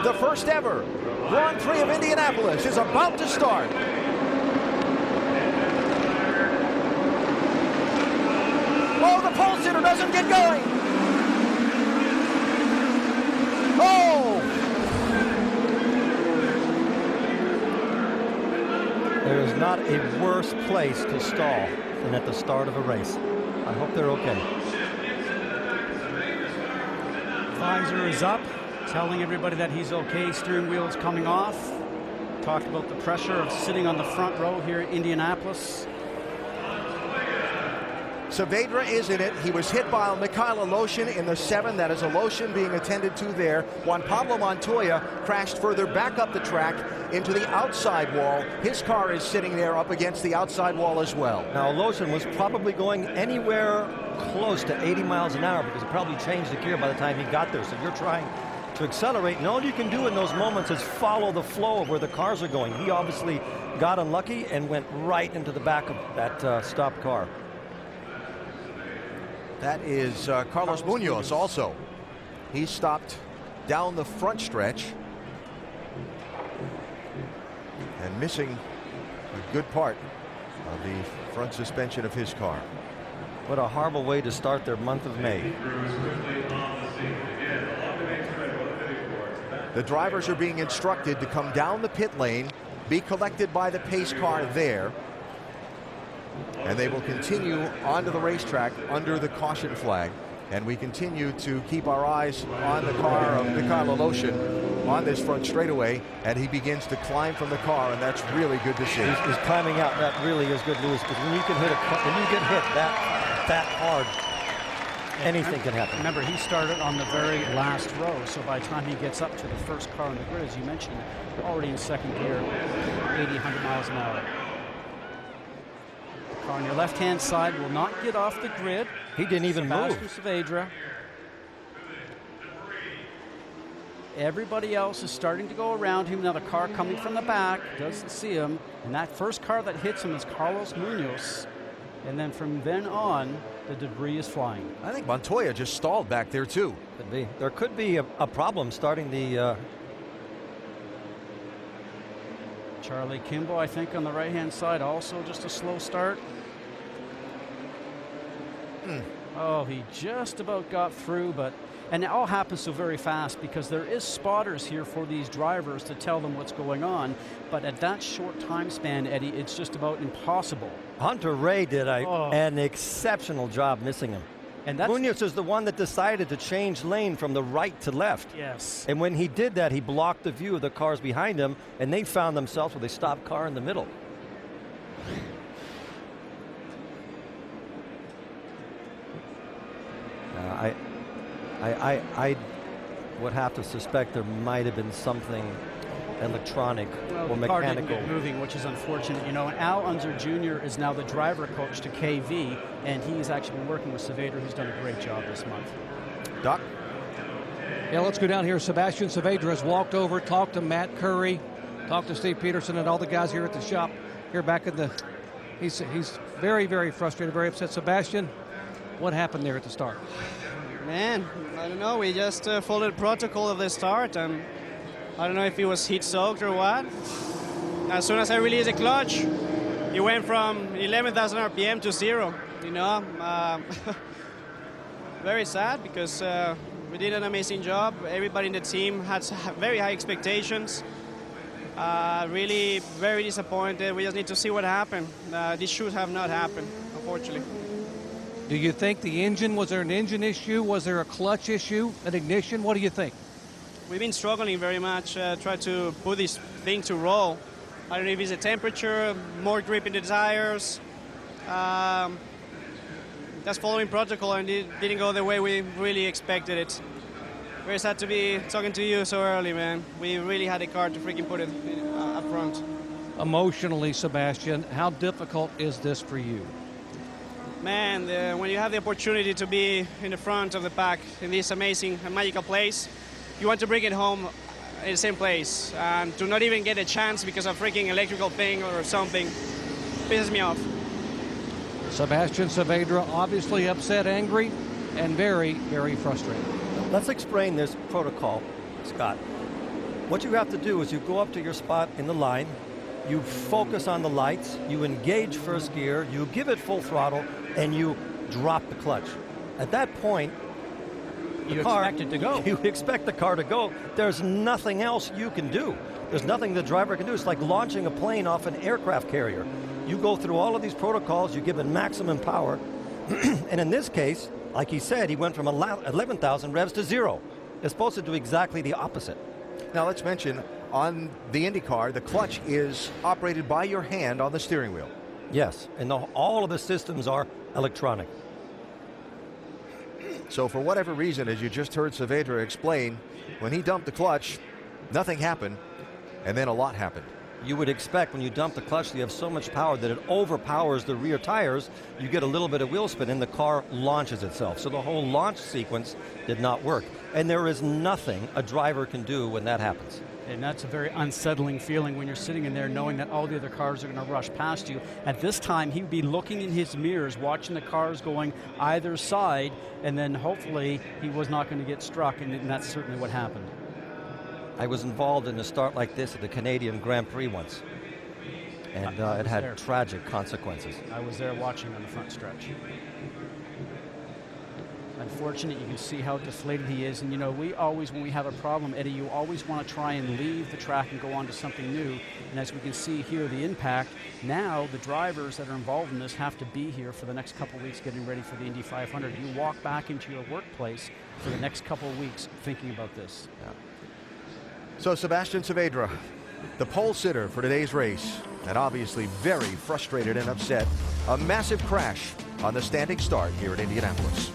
The first ever Grand Prix of Indianapolis is about to start. Oh, the pole sitter doesn't get going. Oh! There is not a worse place to stall than at the start of a race. I hope they're okay. Visor is up, telling everybody that he's okay. Steering wheel's coming off. Talked about the pressure of sitting on the front row here at Indianapolis. Saavedra is in it. He was hit by Mikhail Aloshin in the 7. That is Aloshin being attended to there. Juan Pablo Montoya crashed further back up the track into the outside wall. His car is sitting there up against the outside wall as well. Now, Aloshin was probably going anywhere close to 80 miles an hour because he probably changed the gear by the time he got there. So you're trying to accelerate, and all you can do in those moments is follow the flow of where the cars are going. He obviously got unlucky and went right into the back of that stopped car. That is Carlos Munoz also. He stopped down the front stretch and missing a good part of the front suspension of his car. What a horrible way to start their month of May. The drivers are being instructed to come down the pit lane, be collected by the pace car there, and they will continue onto the racetrack under the caution flag. And we continue to keep our eyes on the car of Mikhail Aloshin on this front straightaway, and he begins to climb from the car, and that's really good to see. He's climbing out. That really is good news, because when you can hit when you get hit that hard, anything can happen. Remember, he started on the very last row, so by the time he gets up to the first car on the grid, as you mentioned, already in second gear, 80, 100 miles an hour. The car on your left-hand side will not get off the grid. He didn't even move. Saavedra. Everybody else is starting to go around him. Now the car coming from the back doesn't see him, and that first car that hits him is Carlos Munoz. And then from then on, the debris is flying. I think Montoya just stalled back there too. Could be. There could be a problem starting the Charlie Kimball, I think, on the right-hand side, also just a slow start. Oh, he just about got through, and it all happens so very fast because there is spotters here for these drivers to tell them what's going on. But at that short time span, Eddie, it's just about impossible. Hunter Ray did an exceptional job missing him. And Munoz is the one that decided to change lane from the right to left. Yes. And when he did that, he blocked the view of the cars behind him, and they found themselves with a stopped car in the middle. I would have to suspect there might have been something electronic or mechanical. Car didn't get moving, which is unfortunate. You know, and Al Unser Jr. is now the driver coach to KV, and he's actually been working with Saavedra, who's done a great job this month. Doc? Yeah, let's go down here. Sebastian Saavedra has walked over, talked to Matt Curry, talked to Steve Peterson and all the guys here at the shop. Here back in the, he's very, very frustrated, very upset. Sebastian, what happened there at the start? Man, I don't know. We just followed the protocol of the start, and I don't know if it was heat soaked or what. As soon as I released the clutch, it went from 11,000 RPM to 0. You know, very sad because we did an amazing job. Everybody in the team had very high expectations. Really very disappointed. We just need to see what happened. This should have not happened, unfortunately. Do you think the engine, was there an engine issue? Was there a clutch issue, an ignition? What do you think? We've been struggling very much, try to put this thing to roll. I don't know if it's the temperature, more grip in the tires. Just following protocol, and it didn't go the way we really expected it. Very sad to be talking to you so early, man. We really had a car to freaking put it up front. Emotionally, Sebastian, how difficult is this for you? Man, when you have the opportunity to be in the front of the pack in this amazing and magical place, you want to bring it home in the same place, and to not even get a chance because of freaking electrical thing or something pisses me off. Sebastian Saavedra obviously upset, angry, and very, very frustrated. Let's explain this protocol, Scott. What you have to do is you go up to your spot in the line, you focus on the lights, you engage first gear, you give it full throttle, and you drop the clutch. At that point, You expect it to go. You expect the car to go. There's nothing else you can do. There's nothing the driver can do. It's like launching a plane off an aircraft carrier. You go through all of these protocols, you give it maximum power, and in this case, like he said, he went from 11,000 revs to 0. It's supposed to do exactly the opposite. Now let's mention, on the IndyCar, the clutch is operated by your hand on the steering wheel. Yes, and all of the systems are electronic. So for whatever reason, as you just heard Saavedra explain, when he dumped the clutch, nothing happened, and then a lot happened. You would expect when you dump the clutch, you have so much power that it overpowers the rear tires, you get a little bit of wheel spin and the car launches itself. So the whole launch sequence did not work. And there is nothing a driver can do when that happens. And that's a very unsettling feeling when you're sitting in there knowing that all the other cars are going to rush past you. At this time, he would be looking in his mirrors, watching the cars going either side, and then hopefully he was not going to get struck, and that's certainly what happened. I was involved in a start like this at the Canadian Grand Prix once, and it had tragic consequences. I was there watching on the front stretch. Unfortunate, you can see how deflated he is, and you know, we always, when we have a problem, Eddie, you always want to try and leave the track and go on to something new, and as we can see here, the impact, now the drivers that are involved in this have to be here for the next couple of weeks getting ready for the Indy 500. You walk back into your workplace for the next couple of weeks thinking about this. Yeah. So Sebastian Saavedra, the pole sitter for today's race, and obviously very frustrated and upset. A massive crash on the standing start here at Indianapolis.